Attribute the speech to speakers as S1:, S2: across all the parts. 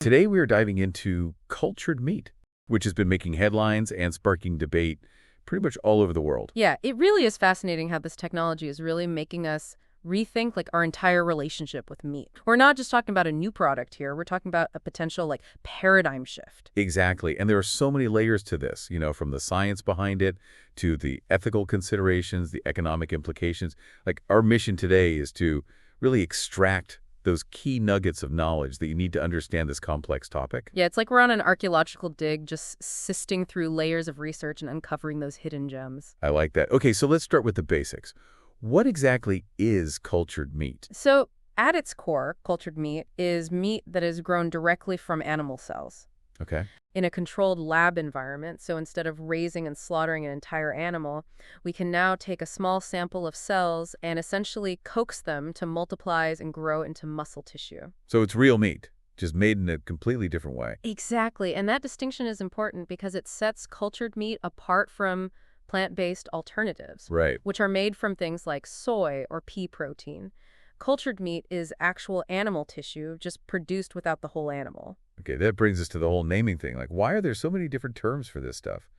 S1: Today we are diving into cultured meat, which has been making headlines and sparking debate pretty much all over the world.
S2: Yeah, it really is fascinating how this technology is really making us rethink our entire relationship with meat. We're not just talking about a new product here. We're talking about a potential paradigm shift.
S1: Exactly. And there are so many layers to this, from the science behind it to the ethical considerations, the economic implications. Like our mission today is to really extract those key nuggets of knowledge that you need to understand this complex topic.
S2: Yeah, it's like we're on an archaeological dig, just sifting through layers of research and uncovering those hidden gems.
S1: I like that. Okay, so let's start with the basics. What exactly is cultured meat?
S2: So, at its core, cultured meat is meat that is grown directly from animal cells
S1: Okay.
S2: in a controlled lab environment. So instead of raising and slaughtering an entire animal, we can now take a small sample of cells and essentially coax them to multiply and grow into muscle tissue.
S1: So it's real meat, just made in a completely different way.
S2: Exactly. And that distinction is important because it sets cultured meat apart from plant-based alternatives,
S1: Right.
S2: which are made from things like soy or pea protein. Cultured meat is actual animal tissue, just produced without the whole animal.
S1: Okay, that brings us to the whole naming thing. Like, why are there so many different terms for this stuff?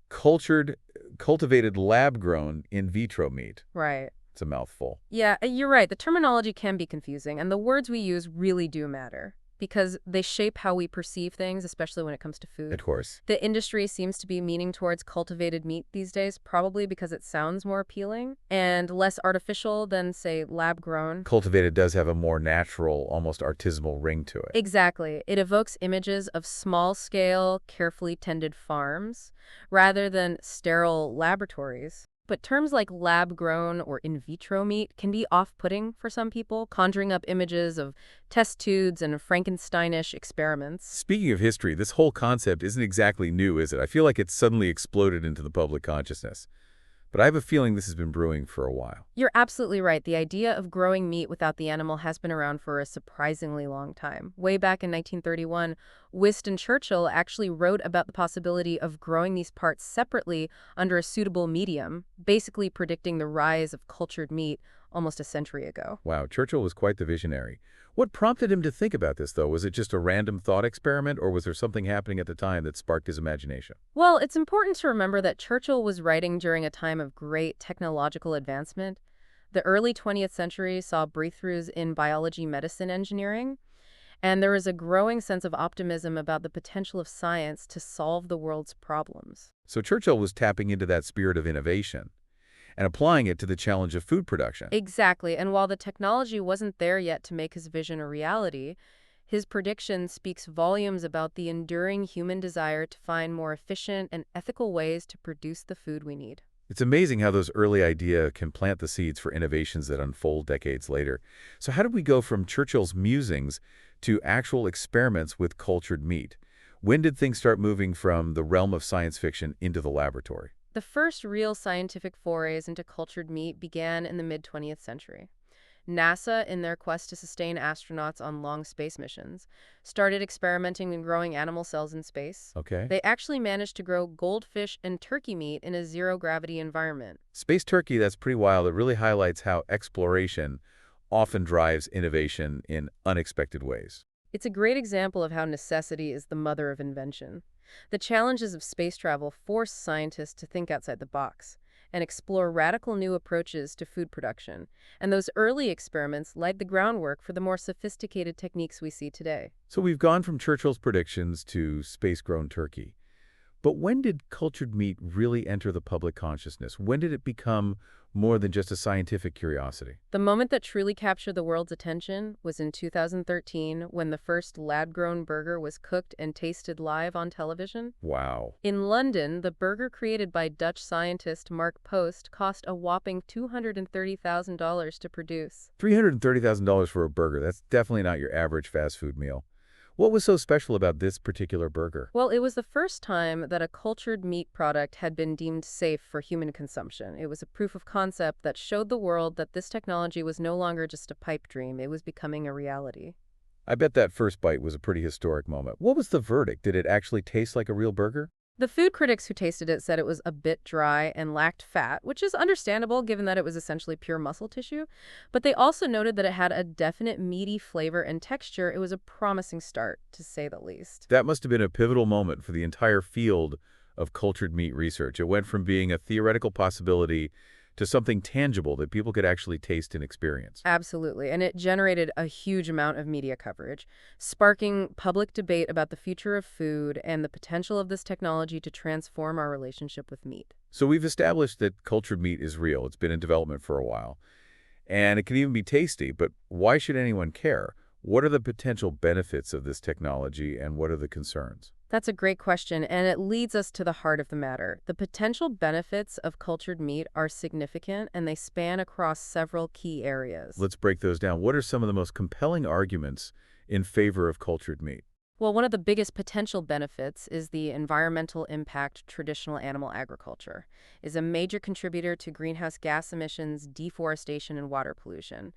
S1: Cultured, cultivated, lab-grown, in vitro meat.
S2: Right.
S1: It's a mouthful.
S2: Yeah, you're right. The terminology can be confusing, and the words we use really do matter because they shape how we perceive things, especially when it comes to food.
S1: Of course.
S2: The industry seems to be leaning towards cultivated meat these days, probably because it sounds more appealing and less artificial than, say, lab-grown.
S1: Cultivated does have a more natural, almost artisanal ring to it.
S2: Exactly. It evokes images of small-scale, carefully tended farms rather than sterile laboratories. But terms like lab-grown or in vitro meat can be off-putting for some people, conjuring up images of test tubes and Frankensteinish experiments.
S1: Speaking of history, this whole concept isn't exactly new, is it? I feel like it's suddenly exploded into the public consciousness. But I have a feeling this has been brewing for a while.
S2: You're absolutely right. The idea of growing meat without the animal has been around for a surprisingly long time. Way back in 1931, Winston Churchill actually wrote about the possibility of growing these parts separately under a suitable medium, basically predicting the rise of cultured meat almost a century ago.
S1: Wow, Churchill was quite the visionary. What prompted him to think about this, though? Was it just a random thought experiment, or was there something happening at the time that sparked his imagination?
S2: Well, it's important to remember that Churchill was writing during a time of great technological advancement. The early 20th century saw breakthroughs in biology, medicine, engineering, and there was a growing sense of optimism about the potential of science to solve the world's problems.
S1: So Churchill was tapping into that spirit of innovation and applying it to the challenge of food production.
S2: Exactly, and while the technology wasn't there yet to make his vision a reality, his prediction speaks volumes about the enduring human desire to find more efficient and ethical ways to produce the food we need.
S1: It's amazing how those early ideas can plant the seeds for innovations that unfold decades later. So how did we go from Churchill's musings to actual experiments with cultured meat? When did things start moving from the realm of science fiction into the laboratory?
S2: The first real scientific forays into cultured meat began in the mid-20th century. NASA, in their quest to sustain astronauts on long space missions, started experimenting in growing animal cells in space.
S1: Okay.
S2: They actually managed to grow goldfish and turkey meat in a zero-gravity environment.
S1: Space turkey, that's pretty wild. It really highlights how exploration often drives innovation in unexpected ways.
S2: It's a great example of how necessity is the mother of invention. The challenges of space travel force scientists to think outside the box and explore radical new approaches to food production. And those early experiments laid the groundwork for the more sophisticated techniques we see today.
S1: So we've gone from Churchill's predictions to space-grown turkey. But when did cultured meat really enter the public consciousness? When did it become more than just a scientific curiosity?
S2: The moment that truly captured the world's attention was in 2013 when the first lab-grown burger was cooked and tasted live on television.
S1: Wow.
S2: In London, the burger created by Dutch scientist Mark Post cost a whopping $230,000 to produce.
S1: $330,000 for a burger. That's definitely not your average fast food meal. What was so special about this particular burger?
S2: Well, it was the first time that a cultured meat product had been deemed safe for human consumption. It was a proof of concept that showed the world that this technology was no longer just a pipe dream. It was becoming a reality.
S1: I bet that first bite was a pretty historic moment. What was the verdict? Did it actually taste like a real burger?
S2: The food critics who tasted it said it was a bit dry and lacked fat, which is understandable given that it was essentially pure muscle tissue. But they also noted that it had a definite meaty flavor and texture. It was a promising start, to say the least.
S1: That must have been a pivotal moment for the entire field of cultured meat research. It went from being a theoretical possibility to something tangible that people could actually taste and experience.
S2: Absolutely. And it generated a huge amount of media coverage, sparking public debate about the future of food and the potential of this technology to transform our relationship with meat.
S1: So we've established that cultured meat is real. It's been in development for a while. And it can even be tasty, but why should anyone care? What are the potential benefits of this technology and what are the concerns?
S2: That's a great question, and it leads us to the heart of the matter. The potential benefits of cultured meat are significant, and they span across several key areas.
S1: Let's break those down. What are some of the most compelling arguments in favor of cultured meat?
S2: Well, one of the biggest potential benefits is the environmental impact traditional animal agriculture is a major contributor to greenhouse gas emissions, deforestation, and water pollution.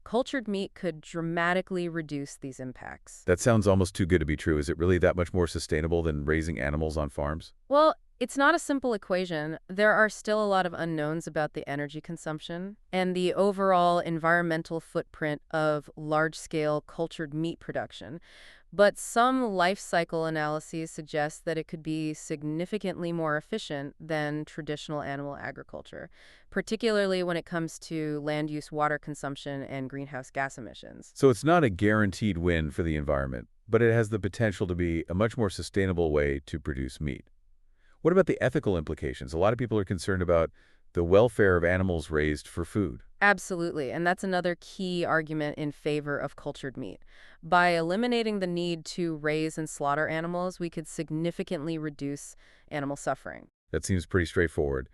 S2: Cultured meat could dramatically reduce these impacts.
S1: That sounds almost too good to be true. Is it really that much more sustainable than raising animals on farms?
S2: Well, it's not a simple equation. There are still a lot of unknowns about the energy consumption and the overall environmental footprint of large-scale cultured meat production. But some life cycle analyses suggest that it could be significantly more efficient than traditional animal agriculture, particularly when it comes to land use, water consumption, and greenhouse gas emissions.
S1: So it's not a guaranteed win for the environment, but it has the potential to be a much more sustainable way to produce meat. What about the ethical implications? A lot of people are concerned about the welfare of animals raised for food.
S2: Absolutely, and that's another key argument in favor of cultured meat. By eliminating the need to raise and slaughter animals, we could significantly reduce animal suffering.
S1: That seems pretty straightforward.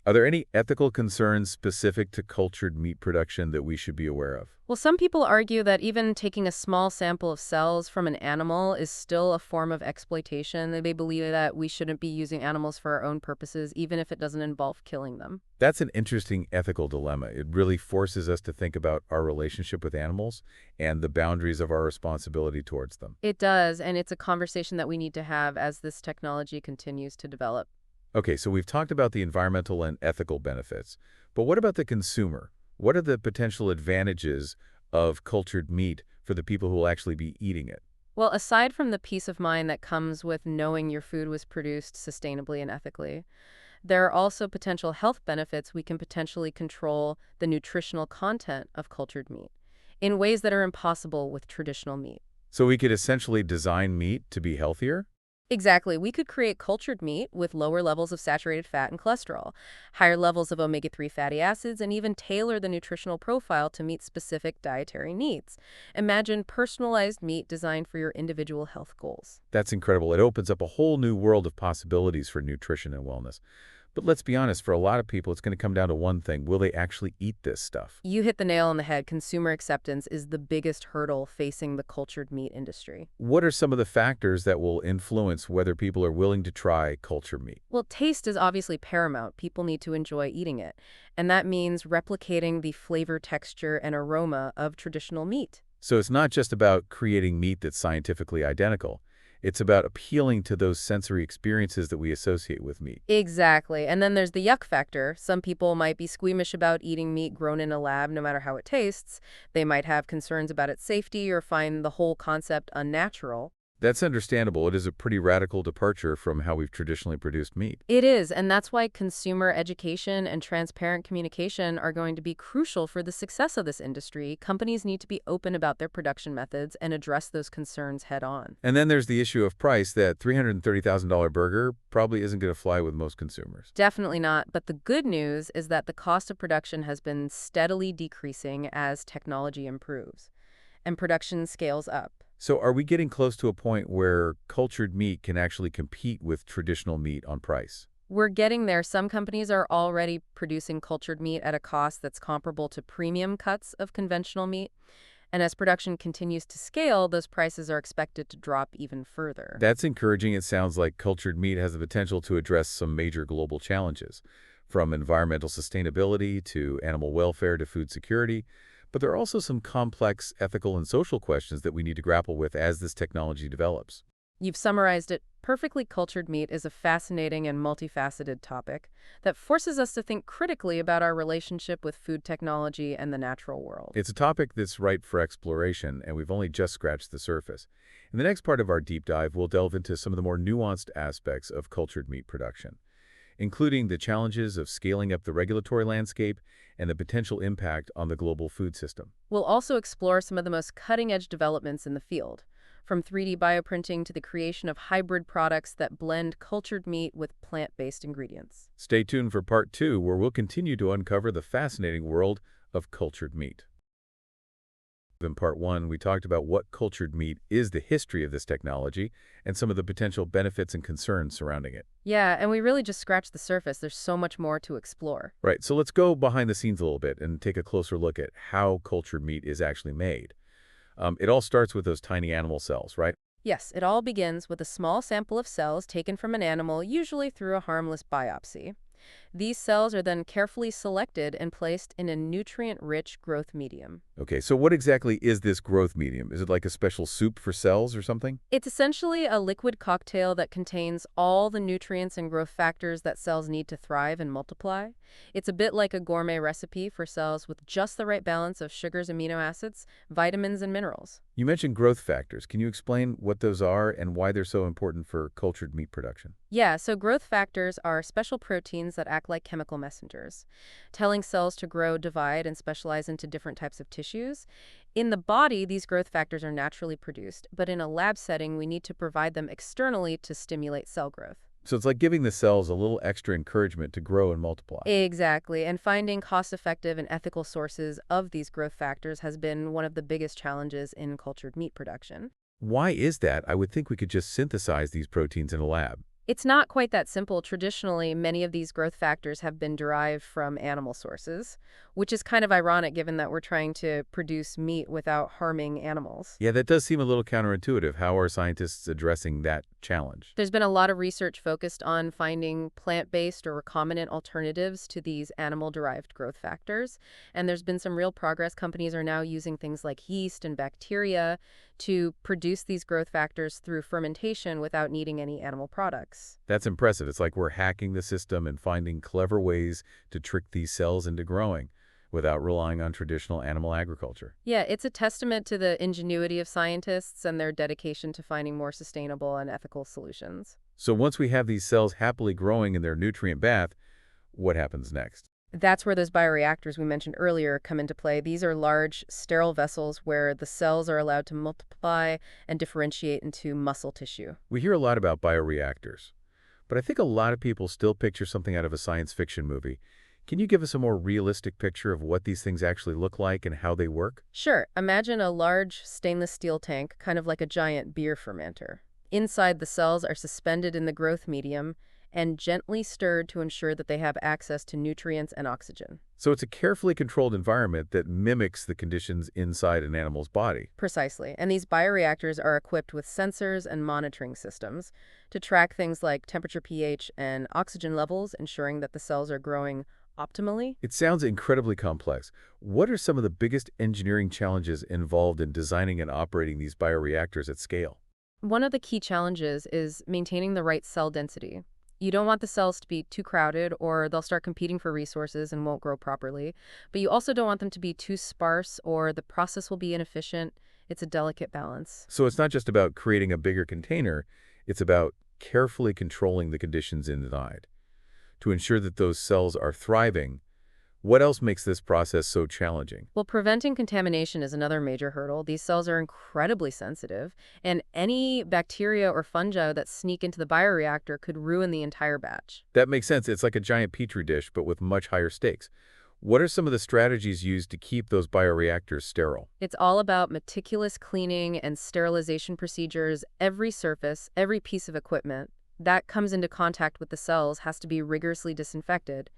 S1: Are there any ethical concerns specific to cultured meat production that we should be aware of?
S2: Well, some people argue that even taking a small sample of cells from an animal is still a form of exploitation. They believe that we shouldn't be using animals for our own purposes, even if it doesn't involve killing them.
S1: That's an interesting ethical dilemma. It really forces us to think about our relationship with animals and the boundaries of our responsibility towards them.
S2: It does, and it's a conversation that we need to have as this technology continues to develop.
S1: Okay, so we've talked about the environmental and ethical benefits, but what about the consumer? What are the potential advantages of cultured meat for the people who will actually be eating it?
S2: Well, aside from the peace of mind that comes with knowing your food was produced sustainably and ethically, there are also potential health benefits. We can potentially control the nutritional content of cultured meat in ways that are impossible with traditional meat.
S1: So we could essentially design meat to be healthier?
S2: Exactly. We could create cultured meat with lower levels of saturated fat and cholesterol, higher levels of omega-3 fatty acids, and even tailor the nutritional profile to meet specific dietary needs. Imagine personalized meat designed for your individual health goals.
S1: That's incredible. It opens up a whole new world of possibilities for nutrition and wellness. But let's be honest, for a lot of people, it's going to come down to one thing. Will they actually eat this stuff?
S2: You hit the nail on the head. Consumer acceptance is the biggest hurdle facing the cultured meat industry.
S1: What are some of the factors that will influence whether people are willing to try culture meat?
S2: Well, taste is obviously paramount. People need to enjoy eating it. And that means replicating the flavor, texture, and aroma of traditional meat.
S1: So it's not just about creating meat that's scientifically identical. It's about appealing to those sensory experiences that we associate with meat.
S2: Exactly. And then there's the yuck factor. Some people might be squeamish about eating meat grown in a lab, no matter how it tastes. They might have concerns about its safety or find the whole concept unnatural.
S1: That's understandable. It is a pretty radical departure from how we've traditionally produced meat.
S2: It is, and that's why consumer education and transparent communication are going to be crucial for the success of this industry. Companies need to be open about their production methods and address those concerns head on.
S1: And then there's the issue of price. That $330,000 burger probably isn't going to fly with most consumers.
S2: Definitely not, but the good news is that the cost of production has been steadily decreasing as technology improves and production scales up.
S1: So are we getting close to a point where cultured meat can actually compete with traditional meat on price?
S2: We're getting there. Some companies are already producing cultured meat at a cost that's comparable to premium cuts of conventional meat. And as production continues to scale, those prices are expected to drop even further.
S1: That's encouraging. It sounds like cultured meat has the potential to address some major global challenges, from environmental sustainability to animal welfare to food security. But there are also some complex ethical and social questions that we need to grapple with as this technology develops.
S2: You've summarized it. Perfectly cultured meat is a fascinating and multifaceted topic that forces us to think critically about our relationship with food technology and the natural world.
S1: It's a topic that's ripe for exploration, and we've only just scratched the surface. In the next part of our deep dive, we'll delve into some of the more nuanced aspects of cultured meat production, including the challenges of scaling up the regulatory landscape and the potential impact on the global food system.
S2: We'll also explore some of the most cutting-edge developments in the field, from 3D bioprinting to the creation of hybrid products that blend cultured meat with plant-based ingredients.
S1: Stay tuned for part 2, where we'll continue to uncover the fascinating world of cultured meat. In part 1, we talked about what cultured meat is, the history of this technology, and some of the potential benefits and concerns surrounding it.
S2: Yeah, and we really just scratched the surface. There's so much more to explore.
S1: Right, so let's go behind the scenes a little bit and take a closer look at how cultured meat is actually made. It all starts with those tiny animal cells, right?
S2: Yes, it all begins with a small sample of cells taken from an animal, usually through a harmless biopsy. These cells are then carefully selected and placed in a nutrient-rich growth medium.
S1: Okay, so what exactly is this growth medium? Is it like a special soup for cells or something?
S2: It's essentially a liquid cocktail that contains all the nutrients and growth factors that cells need to thrive and multiply. It's a bit like a gourmet recipe for cells with just the right balance of sugars, amino acids, vitamins, and minerals.
S1: You mentioned growth factors. Can you explain what those are and why they're so important for cultured meat production?
S2: Yeah, so growth factors are special proteins that act like chemical messengers, telling cells to grow, divide, and specialize into different types of tissues. In the body, these growth factors are naturally produced, but in a lab setting, we need to provide them externally to stimulate cell growth.
S1: So it's like giving the cells a little extra encouragement to grow and multiply.
S2: Exactly, and finding cost-effective and ethical sources of these growth factors has been one of the biggest challenges in cultured meat production.
S1: Why is that? I would think we could just synthesize these proteins in a lab.
S2: It's not quite that simple. Traditionally, many of these growth factors have been derived from animal sources, which is kind of ironic given that we're trying to produce meat without harming animals.
S1: Yeah, that does seem a little counterintuitive. How are scientists addressing that challenge?
S2: There's been a lot of research focused on finding plant-based or recombinant alternatives to these animal-derived growth factors, and there's been some real progress. Companies are now using things like yeast and bacteria to produce these growth factors through fermentation without needing any animal products.
S1: That's impressive. It's like we're hacking the system and finding clever ways to trick these cells into growing without relying on traditional animal agriculture.
S2: Yeah, it's a testament to the ingenuity of scientists and their dedication to finding more sustainable and ethical solutions.
S1: So once we have these cells happily growing in their nutrient bath, what happens next?
S2: That's where those bioreactors we mentioned earlier come into play. These are large, sterile vessels where the cells are allowed to multiply and differentiate into muscle tissue.
S1: We hear a lot about bioreactors, but I think a lot of people still picture something out of a science fiction movie. Can you give us a more realistic picture of what these things actually look like and how they work?
S2: Sure, imagine a large stainless steel tank, kind of like a giant beer fermenter. Inside, the cells are suspended in the growth medium and gently stirred to ensure that they have access to nutrients and oxygen.
S1: So it's a carefully controlled environment that mimics the conditions inside an animal's body.
S2: Precisely. And these bioreactors are equipped with sensors and monitoring systems to track things like temperature, pH, and oxygen levels, ensuring that the cells are growing optimally.
S1: It sounds incredibly complex. What are some of the biggest engineering challenges involved in designing and operating these bioreactors at scale?
S2: One of the key challenges is maintaining the right cell density. You don't want the cells to be too crowded or they'll start competing for resources and won't grow properly. But you also don't want them to be too sparse or the process will be inefficient. It's a delicate balance.
S1: So it's not just about creating a bigger container, it's about carefully controlling the conditions inside to ensure that those cells are thriving. What else makes this process so challenging?
S2: Well, preventing contamination is another major hurdle. These cells are incredibly sensitive, and any bacteria or fungi that sneak into the bioreactor could ruin the entire batch.
S1: That makes sense. It's like a giant petri dish, but with much higher stakes. What are some of the strategies used to keep those bioreactors sterile?
S2: It's all about meticulous cleaning and sterilization procedures. Every surface, every piece of equipment that comes into contact with the cells has to be rigorously disinfected.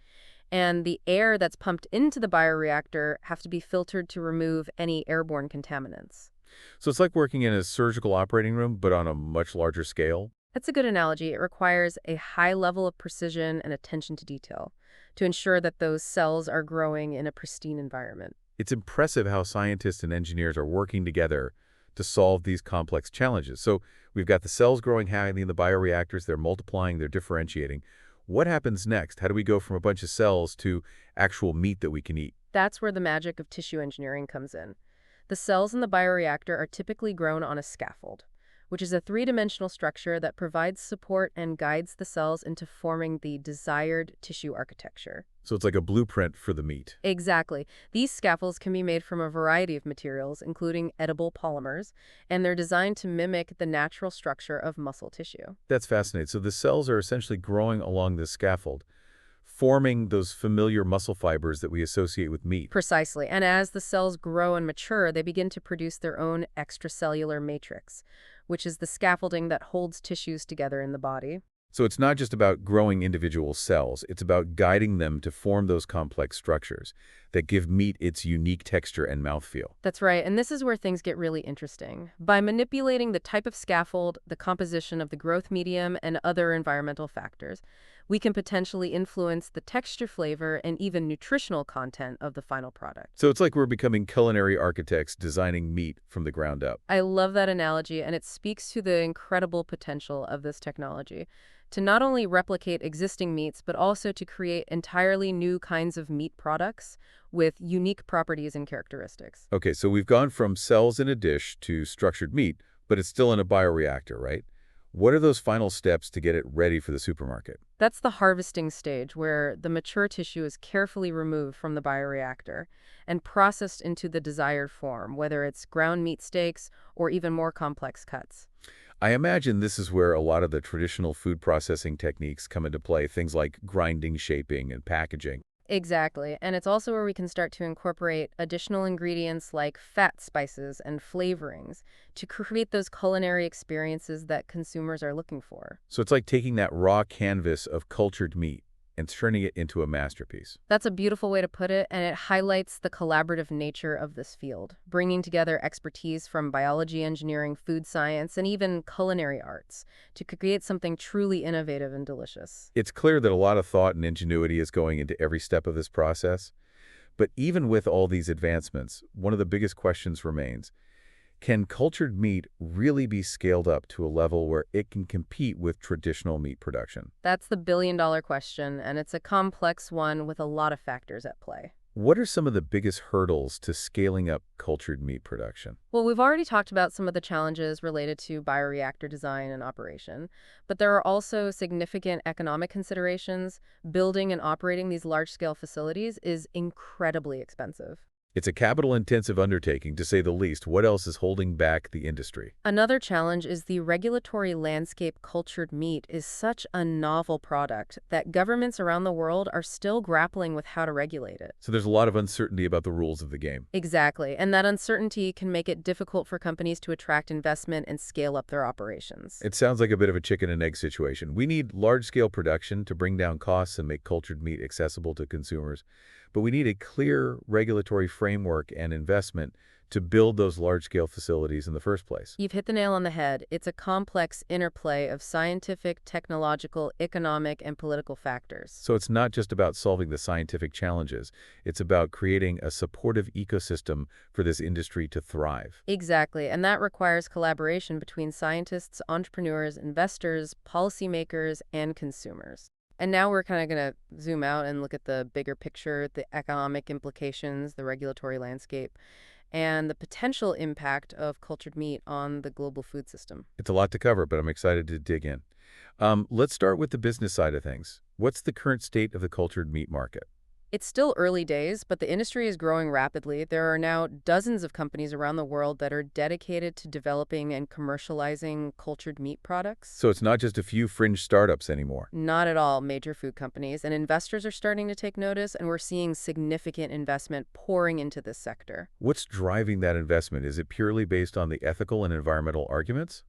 S2: And the air that's pumped into the bioreactor have to be filtered to remove any airborne contaminants.
S1: So it's like working in a surgical operating room, but on a much larger scale?
S2: That's a good analogy. It requires a high level of precision and attention to detail to ensure that those cells are growing in a pristine environment.
S1: It's impressive how scientists and engineers are working together to solve these complex challenges. So we've got the cells growing highly in the bioreactors, they're multiplying, they're differentiating. What happens next? How do we go from a bunch of cells to actual meat that we can eat?
S2: That's where the magic of tissue engineering comes in. The cells in the bioreactor are typically grown on a scaffold, which is a three-dimensional structure that provides support and guides the cells into forming the desired tissue architecture.
S1: So it's like a blueprint for the meat.
S2: Exactly. These scaffolds can be made from a variety of materials, including edible polymers, and they're designed to mimic the natural structure of muscle tissue.
S1: That's fascinating. So the cells are essentially growing along this scaffold, forming those familiar muscle fibers that we associate with meat.
S2: Precisely. And as the cells grow and mature, they begin to produce their own extracellular matrix, which is the scaffolding that holds tissues together in the body.
S1: So it's not just about growing individual cells, it's about guiding them to form those complex structures that give meat its unique texture and mouthfeel.
S2: That's right, and this is where things get really interesting. By manipulating the type of scaffold, the composition of the growth medium, and other environmental factors, we can potentially influence the texture, flavor, and even nutritional content of the final product.
S1: So it's like we're becoming culinary architects designing meat from the ground up.
S2: I love that analogy, and it speaks to the incredible potential of this technology to not only replicate existing meats, but also to create entirely new kinds of meat products with unique properties and characteristics.
S1: Okay, so we've gone from cells in a dish to structured meat, but it's still in a bioreactor, right? What are those final steps to get it ready for the supermarket?
S2: That's the harvesting stage, where the mature tissue is carefully removed from the bioreactor and processed into the desired form, whether it's ground meat steaks or even more complex cuts.
S1: I imagine this is where a lot of the traditional food processing techniques come into play, things like grinding, shaping, and packaging.
S2: Exactly. And it's also where we can start to incorporate additional ingredients like fat, spices, and flavorings to create those culinary experiences that consumers are looking for.
S1: So it's like taking that raw canvas of cultured meat and turning it into a masterpiece.
S2: That's a beautiful way to put it, and it highlights the collaborative nature of this field, bringing together expertise from biology, engineering, food science, and even culinary arts to create something truly innovative and delicious.
S1: It's clear that a lot of thought and ingenuity is going into every step of this process. But even with all these advancements, one of the biggest questions remains: can cultured meat really be scaled up to a level where it can compete with traditional meat production?
S2: That's the billion-dollar question, and it's a complex one with a lot of factors at play.
S1: What are some of the biggest hurdles to scaling up cultured meat production?
S2: Well, we've already talked about some of the challenges related to bioreactor design and operation, but there are also significant economic considerations. Building and operating these large-scale facilities is incredibly expensive.
S1: It's a capital-intensive undertaking, to say the least. What else is holding back the industry?
S2: Another challenge is the regulatory landscape. Cultured meat is such a novel product that governments around the world are still grappling with how to regulate it.
S1: So there's a lot of uncertainty about the rules of the game.
S2: Exactly, and that uncertainty can make it difficult for companies to attract investment and scale up their operations.
S1: It sounds like a bit of a chicken and egg situation. We need large-scale production to bring down costs and make cultured meat accessible to consumers. But we need a clear regulatory framework and investment to build those large-scale facilities in the first place.
S2: You've hit the nail on the head. It's a complex interplay of scientific, technological, economic, and political factors.
S1: So it's not just about solving the scientific challenges. It's about creating a supportive ecosystem for this industry to thrive.
S2: Exactly, and that requires collaboration between scientists, entrepreneurs, investors, policymakers, and consumers. And now we're kind of going to zoom out and look at the bigger picture, the economic implications, the regulatory landscape, and the potential impact of cultured meat on the global food system.
S1: It's a lot to cover, but I'm excited to dig in. Let's start with the business side of things. What's the current state of the cultured meat market?
S2: It's still early days, but the industry is growing rapidly. There are now dozens of companies around the world that are dedicated to developing and commercializing cultured meat products.
S1: So it's not just a few fringe startups anymore.
S2: Not at all. Major food companies and investors are starting to take notice, and we're seeing significant investment pouring into this sector.
S1: What's driving that investment? Is it purely based on the ethical and environmental arguments?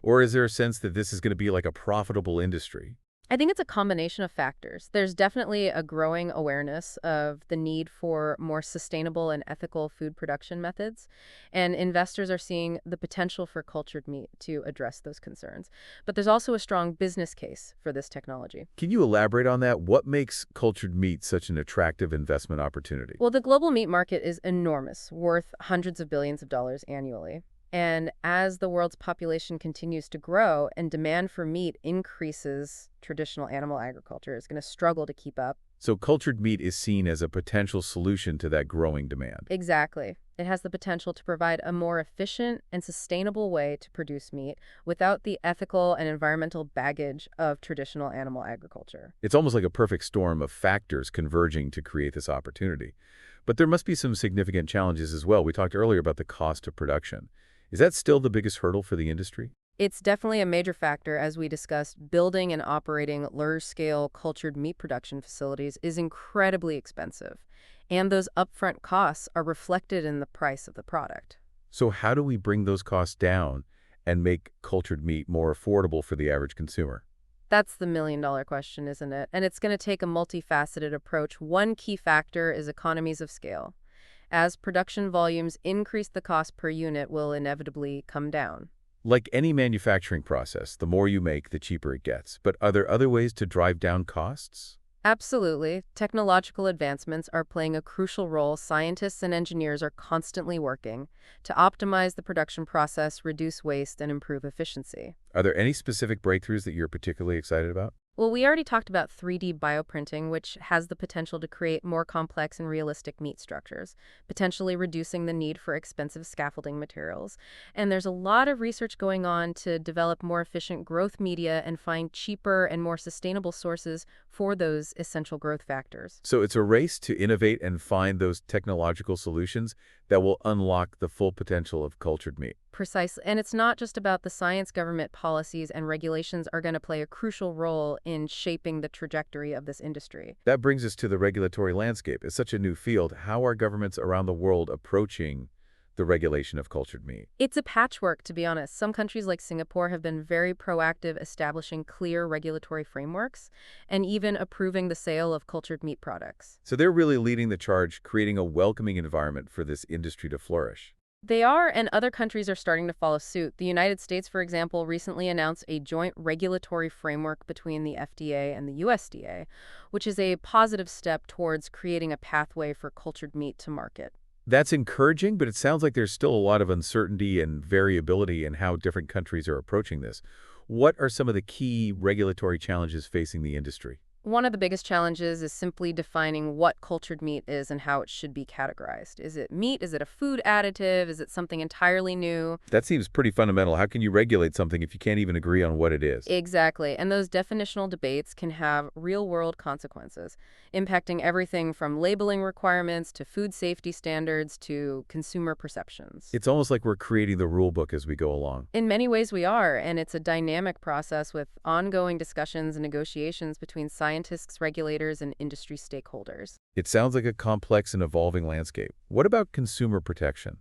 S1: Or is there a sense that this is going to be like a profitable industry?
S2: I think it's a combination of factors. There's definitely a growing awareness of the need for more sustainable and ethical food production methods, and investors are seeing the potential for cultured meat to address those concerns. But there's also a strong business case for this technology.
S1: Can you elaborate on that? What makes cultured meat such an attractive investment opportunity?
S2: Well, the global meat market is enormous, worth hundreds of billions of dollars annually. And as the world's population continues to grow and demand for meat increases, traditional animal agriculture is going to struggle to keep up.
S1: So cultured meat is seen as a potential solution to that growing demand.
S2: Exactly. It has the potential to provide a more efficient and sustainable way to produce meat without the ethical and environmental baggage of traditional animal agriculture.
S1: It's almost like a perfect storm of factors converging to create this opportunity. But there must be some significant challenges as well. We talked earlier about the cost of production. Is that still the biggest hurdle for the industry?
S2: It's definitely a major factor, as we discussed. Building and operating large-scale cultured meat production facilities is incredibly expensive, and those upfront costs are reflected in the price of the product.
S1: So how do we bring those costs down and make cultured meat more affordable for the average consumer?
S2: That's the million-dollar question, isn't it? And it's going to take a multifaceted approach. One key factor is economies of scale. As production volumes increase, the cost per unit will inevitably come down.
S1: Like any manufacturing process, the more you make, the cheaper it gets. But are there other ways to drive down costs?
S2: Absolutely. Technological advancements are playing a crucial role. Scientists and engineers are constantly working to optimize the production process, reduce waste, and improve efficiency.
S1: Are there any specific breakthroughs that you're particularly excited about?
S2: Well, we already talked about 3D bioprinting, which has the potential to create more complex and realistic meat structures, potentially reducing the need for expensive scaffolding materials. And there's a lot of research going on to develop more efficient growth media and find cheaper and more sustainable sources for those essential growth factors.
S1: So it's a race to innovate and find those technological solutions that will unlock the full potential of cultured meat.
S2: Precisely. And it's not just about the science. Government policies and regulations are going to play a crucial role in shaping the trajectory of this industry.
S1: That brings us to the regulatory landscape. It's such a new field. How are governments around the world approaching the regulation of cultured meat?
S2: It's a patchwork, to be honest. Some countries like Singapore have been very proactive, establishing clear regulatory frameworks and even approving the sale of cultured meat products.
S1: So they're really leading the charge, creating a welcoming environment for this industry to flourish.
S2: They are, and other countries are starting to follow suit. The United States, for example, recently announced a joint regulatory framework between the FDA and the USDA, which is a positive step towards creating a pathway for cultured meat to market.
S1: That's encouraging, but it sounds like there's still a lot of uncertainty and variability in how different countries are approaching this. What are some of the key regulatory challenges facing the industry?
S2: One of the biggest challenges is simply defining what cultured meat is and how it should be categorized. Is it meat? Is it a food additive? Is it something entirely new?
S1: That seems pretty fundamental. How can you regulate something if you can't even agree on what it is?
S2: Exactly. And those definitional debates can have real-world consequences, impacting everything from labeling requirements to food safety standards to consumer perceptions.
S1: It's almost like we're creating the rule book as we go along.
S2: In many ways we are, and it's a dynamic process with ongoing discussions and negotiations between scientists, regulators, and industry stakeholders.
S1: It sounds like a complex and evolving landscape. What about consumer protection?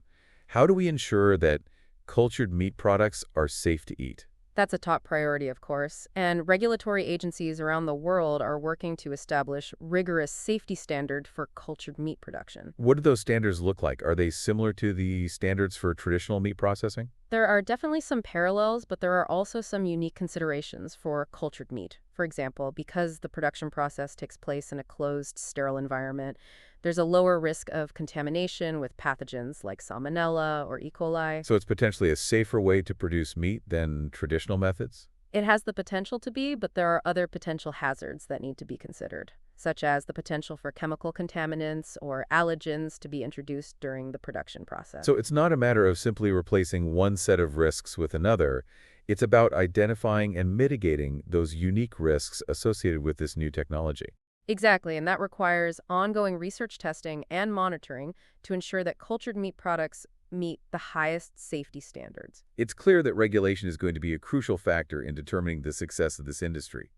S1: How do we ensure that cultured meat products are safe to eat?
S2: That's a top priority, of course, and regulatory agencies around the world are working to establish rigorous safety standards for cultured meat production.
S1: What do those standards look like? Are they similar to the standards for traditional meat processing?
S2: There are definitely some parallels, but there are also some unique considerations for cultured meat. For example, because the production process takes place in a closed, sterile environment, there's a lower risk of contamination with pathogens like Salmonella or E. coli.
S1: So it's potentially a safer way to produce meat than traditional methods?
S2: It has the potential to be, but there are other potential hazards that need to be considered, such as the potential for chemical contaminants or allergens to be introduced during the production process.
S1: So it's not a matter of simply replacing one set of risks with another. It's about identifying and mitigating those unique risks associated with this new technology.
S2: Exactly, and that requires ongoing research testing and monitoring to ensure that cultured meat products meet the highest safety standards.
S1: It's clear that regulation is going to be a crucial factor in determining the success of this industry.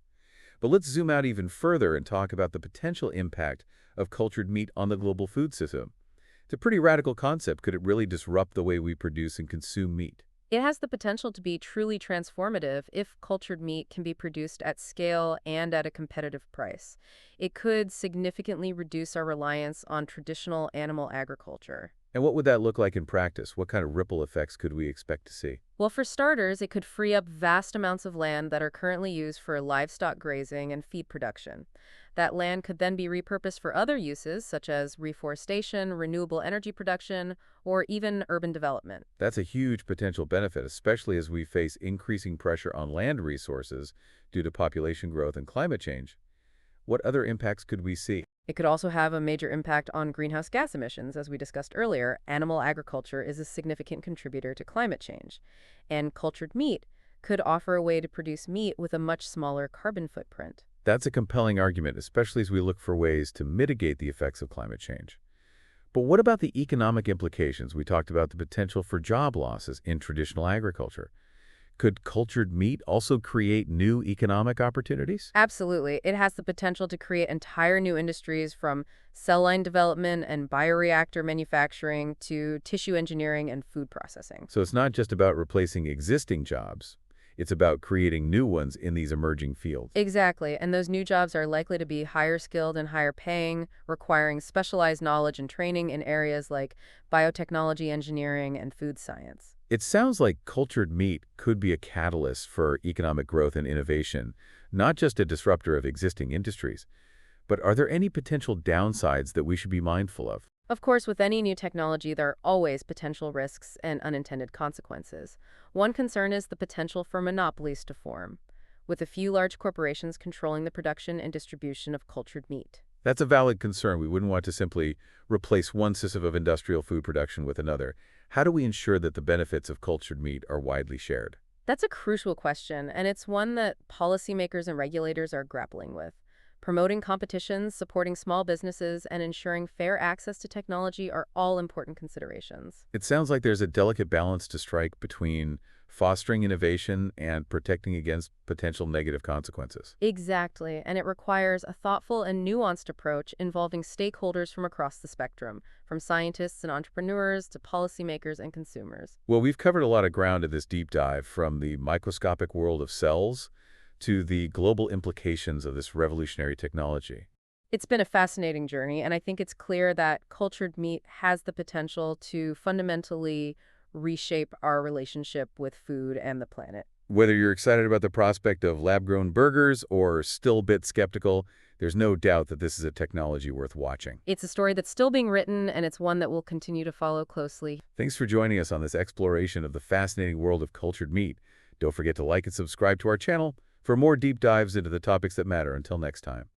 S1: But let's zoom out even further and talk about the potential impact of cultured meat on the global food system. It's a pretty radical concept. Could it really disrupt the way we produce and consume meat?
S2: It has the potential to be truly transformative if cultured meat can be produced at scale and at a competitive price. It could significantly reduce our reliance on traditional animal agriculture.
S1: And what would that look like in practice? What kind of ripple effects could we expect to see?
S2: Well, for starters, it could free up vast amounts of land that are currently used for livestock grazing and feed production. That land could then be repurposed for other uses, such as reforestation, renewable energy production, or even urban development.
S1: That's a huge potential benefit, especially as we face increasing pressure on land resources due to population growth and climate change. What other impacts could we see?
S2: It could also have a major impact on greenhouse gas emissions. As we discussed earlier, animal agriculture is a significant contributor to climate change. And cultured meat could offer a way to produce meat with a much smaller carbon footprint.
S1: That's a compelling argument, especially as we look for ways to mitigate the effects of climate change. But what about the economic implications? We talked about the potential for job losses in traditional agriculture. Could cultured meat also create new economic opportunities?
S2: Absolutely. It has the potential to create entire new industries from cell line development and bioreactor manufacturing to tissue engineering and food processing.
S1: So it's not just about replacing existing jobs. It's about creating new ones in these emerging fields.
S2: Exactly. And those new jobs are likely to be higher skilled and higher paying, requiring specialized knowledge and training in areas like biotechnology, engineering, and food science.
S1: It sounds like cultured meat could be a catalyst for economic growth and innovation, not just a disruptor of existing industries. But are there any potential downsides that we should be mindful of?
S2: Of course, with any new technology, there are always potential risks and unintended consequences. One concern is the potential for monopolies to form, with a few large corporations controlling the production and distribution of cultured meat.
S1: That's a valid concern. We wouldn't want to simply replace one system of industrial food production with another. How do we ensure that the benefits of cultured meat are widely shared?
S2: That's a crucial question, and it's one that policymakers and regulators are grappling with. Promoting competitions, supporting small businesses, and ensuring fair access to technology are all important considerations.
S1: It sounds like there's a delicate balance to strike between fostering innovation and protecting against potential negative consequences.
S2: Exactly, and it requires a thoughtful and nuanced approach involving stakeholders from across the spectrum, from scientists and entrepreneurs to policymakers and consumers.
S1: Well, we've covered a lot of ground in this deep dive, from the microscopic world of cells to the global implications of this revolutionary technology.
S2: It's been a fascinating journey, and I think it's clear that cultured meat has the potential to fundamentally reshape our relationship with food and the planet.
S1: Whether you're excited about the prospect of lab-grown burgers or still a bit skeptical, there's no doubt that this is a technology worth watching.
S2: It's a story that's still being written, and it's one that we'll continue to follow closely.
S1: Thanks for joining us on this exploration of the fascinating world of cultured meat. Don't forget to like and subscribe to our channel for more deep dives into the topics that matter. Until next time.